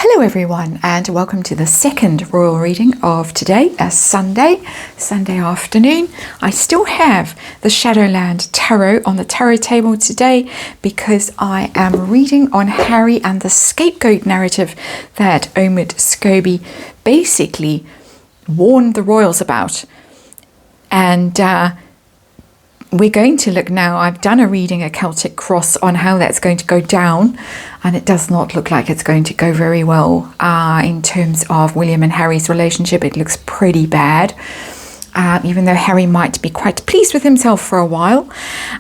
Hello everyone, and welcome to the second royal reading of today, a Sunday afternoon. I still have the Shadowland Tarot on the tarot table today because I am reading on Harry and the scapegoat narrative that Omid Scobie basically warned the royals about. And we're going to look now. I've done a reading, a Celtic cross, on how that's going to go down, and it does not look like it's going to go very well in terms of William and Harry's relationship. It looks pretty bad, even though Harry might be quite pleased with himself for a while.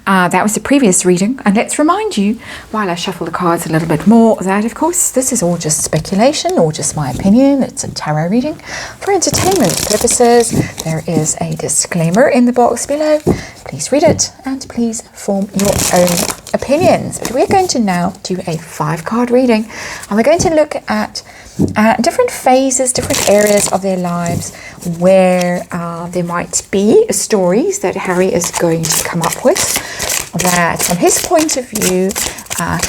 That was the previous reading, and let's remind you, while I shuffle the cards a little bit more, that of course this is all just speculation or just my opinion. It's a tarot reading for entertainment purposes. There is a disclaimer in the box below. Please read it and please form your own opinions. But we're going to now do a 5-card reading, and we're going to look at different phases, different areas of their lives where there might be stories that Harry is going to come up with that from his point of view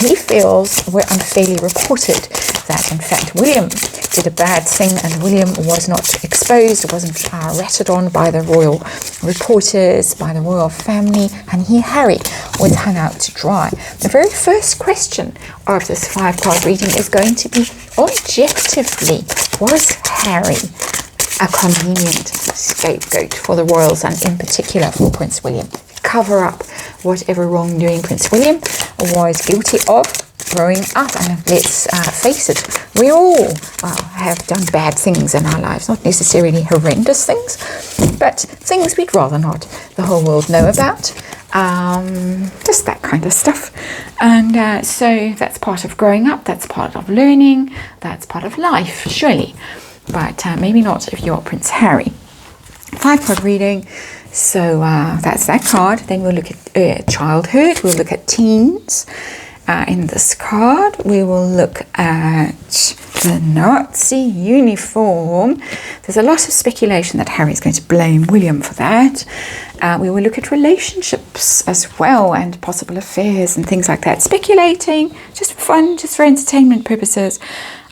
he feels were unfairly reported, that in fact William did a bad thing and William was not exposed, wasn't ratted on by the royal reporters, by the royal family, and Harry was hung out to dry. The very first question of this 5-card reading is going to be, objectively, was Harry a convenient scapegoat for the royals, and in particular for Prince William? Cover up whatever wrongdoing Prince William was guilty of growing up. And let's face it, we all have done bad things in our lives, not necessarily horrendous things, but things we'd rather not the whole world know about, just that kind of stuff. And so that's part of growing up, that's part of learning, that's part of life, surely, but maybe not if you're Prince Harry. 5-card reading. So that's that card. Then we'll look at childhood. We'll look at teens. In this card, we will look at the Nazi uniform. There's a lot of speculation that Harry's going to blame William for that. We will look at relationships as well, and possible affairs and things like that. Speculating, just for fun, just for entertainment purposes.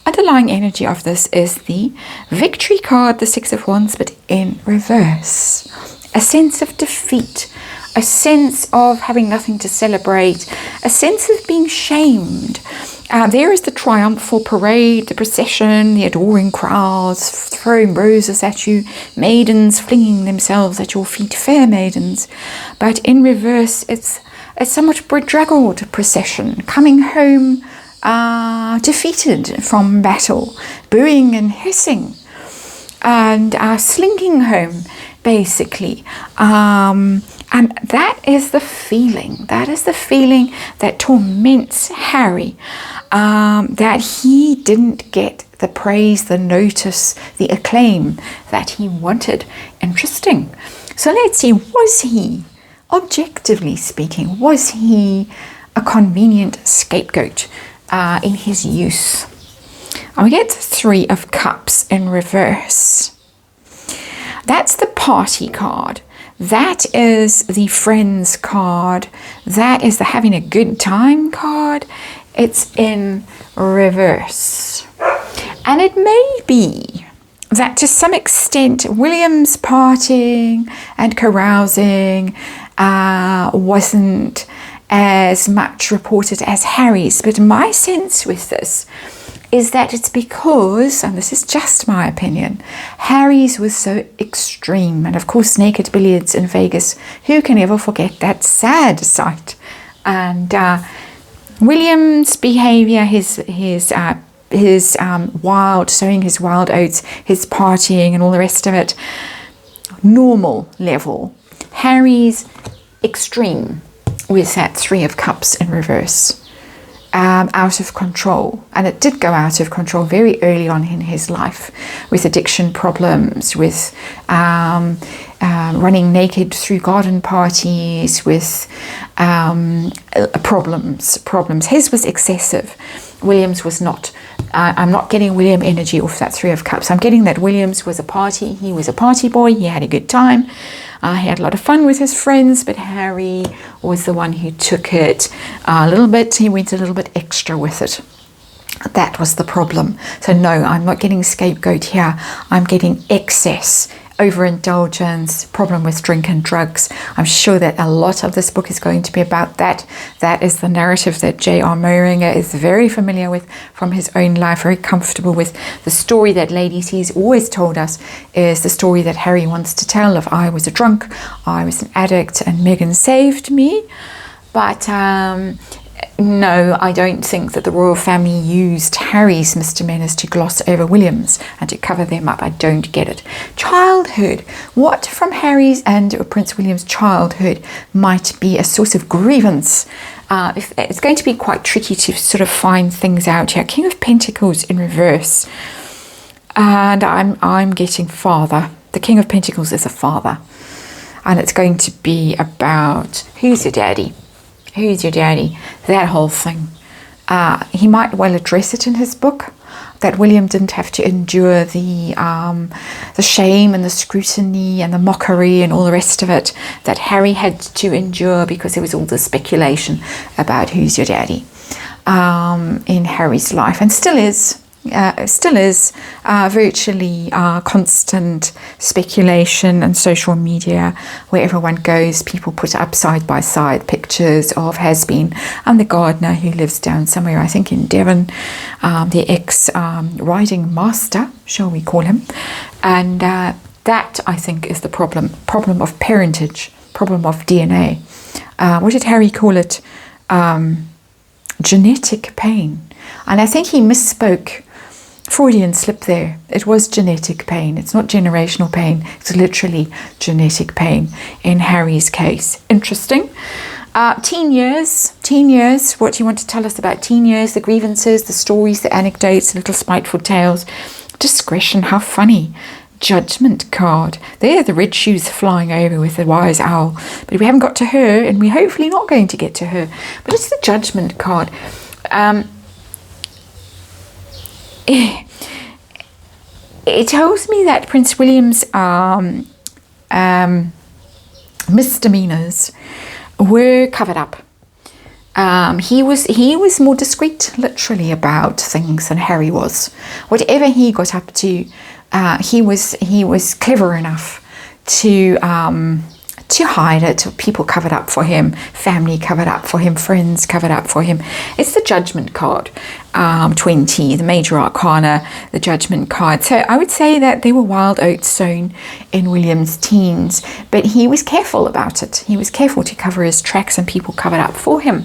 Underlying energy of this is the victory card, the 6 of Wands, but in reverse. A sense of defeat, a sense of having nothing to celebrate, a sense of being shamed. There is the triumphal parade, the procession, the adoring crowds throwing roses at you, maidens flinging themselves at your feet, fair maidens. But in reverse, it's a somewhat bedraggled procession, coming home defeated from battle, booing and hissing, and slinking home, basically. And that is the feeling. That is the feeling that torments Harry, that he didn't get the praise, the notice, the acclaim that he wanted. Interesting. So let's see, was he, objectively speaking, was he a convenient scapegoat in his use? And we get 3 of Cups in reverse. That's the party card. That is the friends card. That is the having a good time card. It's in reverse. And it may be that to some extent William's partying and carousing wasn't as much reported as Harry's. But my sense with this is that it's because, and this is just my opinion, Harry's was so extreme. And of course, naked billiards in Vegas, who can ever forget that sad sight? And William's behavior, his wild, sowing his wild oats, his partying and all the rest of it, normal level. Harry's extreme with that 3 of Cups in reverse. Out of control, and it did go out of control very early on in his life, with addiction problems, with running naked through garden parties, with problems. His was excessive. William's was not. I'm not getting William energy off that 3 of Cups. I'm getting that William's was a party. He was a party boy. He had a good time. He had a lot of fun with his friends, but Harry was the one who took it a little bit. He went a little bit extra with it. That was the problem. So no, I'm not getting scapegoat here. I'm getting excess, overindulgence, problem with drink and drugs. I'm sure that a lot of this book is going to be about that. That is the narrative that J.R. Moehringer is very familiar with from his own life, very comfortable with. The story that Lady C's always told us is the story that Harry wants to tell of I was a drunk, I was an addict, and Meghan saved me. But no, I don't think that the royal family used Harry's misdemeanors to gloss over William's and to cover them up. I don't get it. Childhood. What from Harry's and Prince William's childhood might be a source of grievance? It's going to be quite tricky to sort of find things out here. King of Pentacles in reverse. And I'm getting father. The King of Pentacles is a father. And it's going to be about who's your daddy? Who's your daddy? That whole thing. He might well address it in his book, that William didn't have to endure the shame and the scrutiny and the mockery and all the rest of it that Harry had to endure because there was all this speculation about who's your daddy in Harry's life, and still is virtually constant speculation and social media. Wherever one goes, people put up side by side pictures of has-been and the gardener who lives down somewhere, I think in Devon, the ex-riding master, shall we call him. And that, I think, is the problem of parentage, problem of DNA. What did Harry call it? Genetic pain. And I think he misspoke. Freudian slip there. It was genetic pain. It's not generational pain. It's literally genetic pain in Harry's case. Interesting. Teen years. What do you want to tell us about teen years? The grievances, the stories, the anecdotes, the little spiteful tales. Discretion. How funny. Judgment card. There, the red shoes flying over with the wise owl. But we haven't got to her, and we're hopefully not going to get to her. But it's the judgment card. It tells me that Prince William's misdemeanors were covered up. He was more discreet, literally, about things than Harry was. Whatever he got up to, he was clever enough to hide it. People covered up for him, family covered up for him, friends covered up for him. It's the judgment card, 20, the major arcana, the judgment card. So I would say that there were wild oats sown in William's teens, but he was careful about it. He was careful to cover his tracks, and people covered up for him.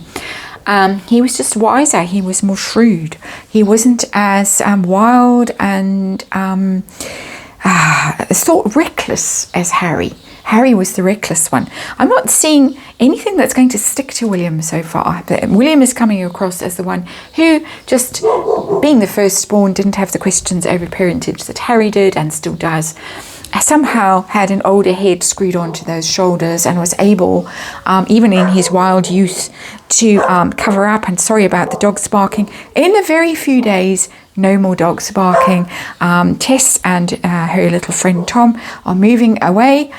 He was just wiser. He was more shrewd. He wasn't as wild and thought reckless as Harry. Harry was the reckless one. I'm not seeing anything that's going to stick to William so far. But William is coming across as the one who, just being the firstborn, didn't have the questions over parentage that Harry did and still does. Somehow had an older head screwed onto those shoulders and was able, even in his wild youth, to cover up. And sorry about the dogs barking. In a very few days, no more dogs barking. Tess and her little friend Tom are moving away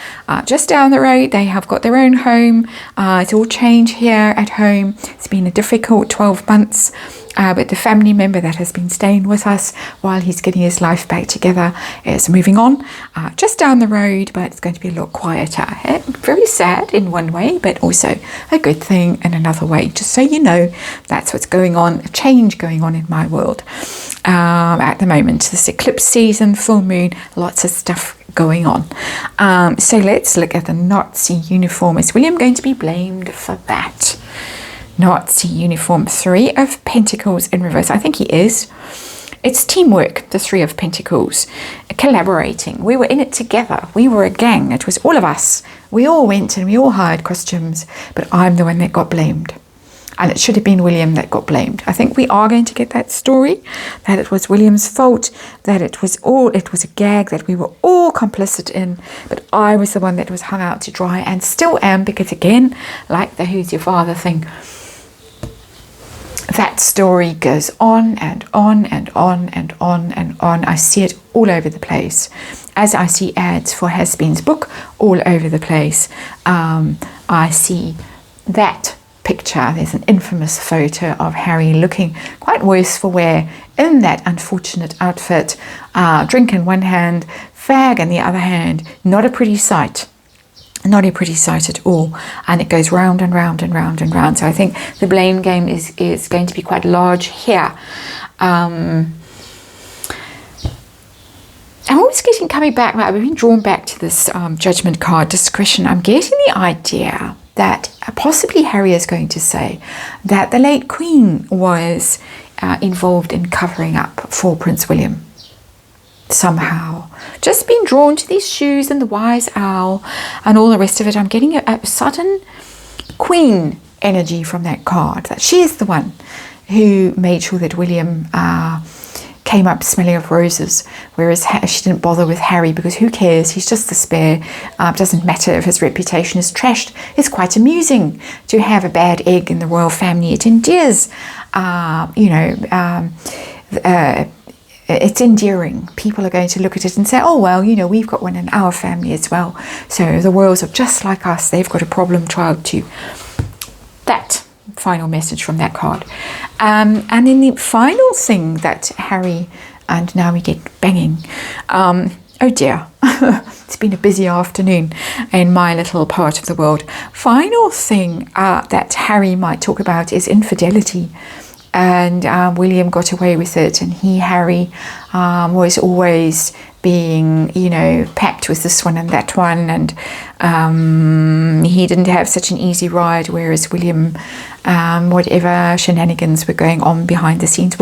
just down the road. They have got their own home. It's all changed here at home. It's been a difficult 12 months. But the family member that has been staying with us while he's getting his life back together is moving on just down the road, but it's going to be a lot quieter. Very sad in one way, but also a good thing in another way. Just so you know, that's what's going on, a change going on in my world at the moment. This eclipse season, full moon, lots of stuff going on. So let's look at the Nazi uniform. Is William going to be blamed for that? Nazi uniform, 3 of Pentacles in reverse. I think he is. It's teamwork, the 3 of Pentacles. Collaborating. We were in it together. We were a gang. It was all of us. We all went and we all hired costumes, but I'm the one that got blamed. And it should have been William that got blamed. I think we are going to get that story, that it was William's fault, that it was a gag that we were all complicit in, but I was the one that was hung out to dry, and still am, because again, like the who's your father thing, that story goes on and on and on and on and on. I see it all over the place. As I see ads for Has-Been's book all over the place, I see that picture. There's an infamous photo of Harry looking quite worse for wear in that unfortunate outfit, drink in one hand, fag in the other hand. Not a pretty sight. Not a pretty sight at all, and it goes round and round and round and round. So I think the blame game is going to be quite large here. I'm always coming back, I've been drawn back to this judgment card, discretion. I'm getting the idea that possibly Harry is going to say that the late Queen was involved in covering up for Prince William. Somehow, just been drawn to these shoes and the wise owl and all the rest of it. I'm getting a sudden Queen energy from that card, that she is the one who made sure that William came up smelling of roses, whereas she didn't bother with Harry, because who cares, he's just the spare. Doesn't matter if his reputation is trashed. It's quite amusing to have a bad egg in the royal family. It endears, it's endearing. People are going to look at it and say, oh, well, we've got one in our family as well. So the royals are just like us. They've got a problem child too. That final message from that card. And then the final thing that Harry, and now we get banging. Oh dear, it's been a busy afternoon in my little part of the world. Final thing that Harry might talk about is infidelity. And William got away with it, and Harry was always being, packed with this one and that one, and he didn't have such an easy ride, whereas William, whatever shenanigans were going on behind the scenes,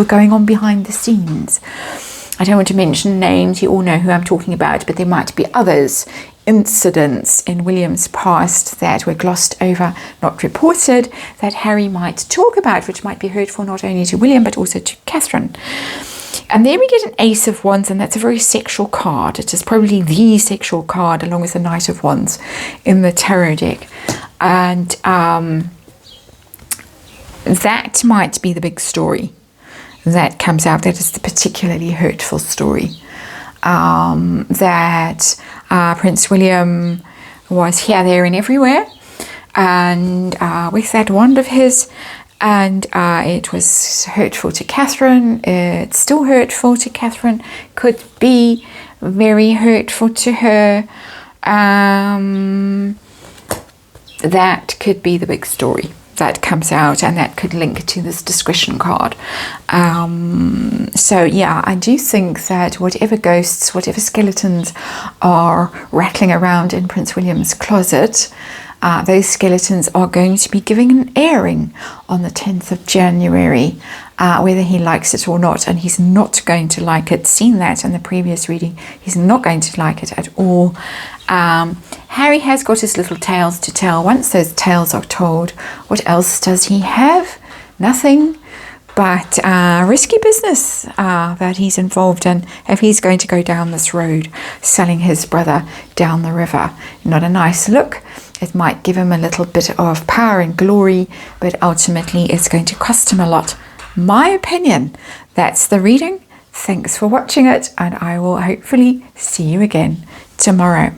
I don't want to mention names, you all know who I'm talking about, but there might be others, incidents in William's past that were glossed over, not reported, that Harry might talk about, which might be hurtful not only to William but also to Catherine. And then we get an Ace of Wands, and that's a very sexual card. It is probably the sexual card along with the Knight of Wands in the tarot deck. And that might be the big story that comes out. That is the particularly hurtful story. That Prince William was here, there and everywhere, and with that wand of his, and it was hurtful to Catherine. It's still hurtful to Catherine, could be very hurtful to her. That could be the big story that comes out, and that could link to this discretion card. So yeah, I do think that whatever ghosts, whatever skeletons are rattling around in Prince William's closet, those skeletons are going to be giving an airing on the 10th of January, whether he likes it or not, and he's not going to like it. Seen that in the previous reading. He's not going to like it at all. Harry has got his little tales to tell. Once those tales are told, what else does he have? Nothing but risky business that he's involved in if he's going to go down this road, selling his brother down the river. Not a nice look. It might give him a little bit of power and glory, but ultimately it's going to cost him a lot. My opinion. That's the reading. Thanks for watching it, and I will hopefully see you again tomorrow.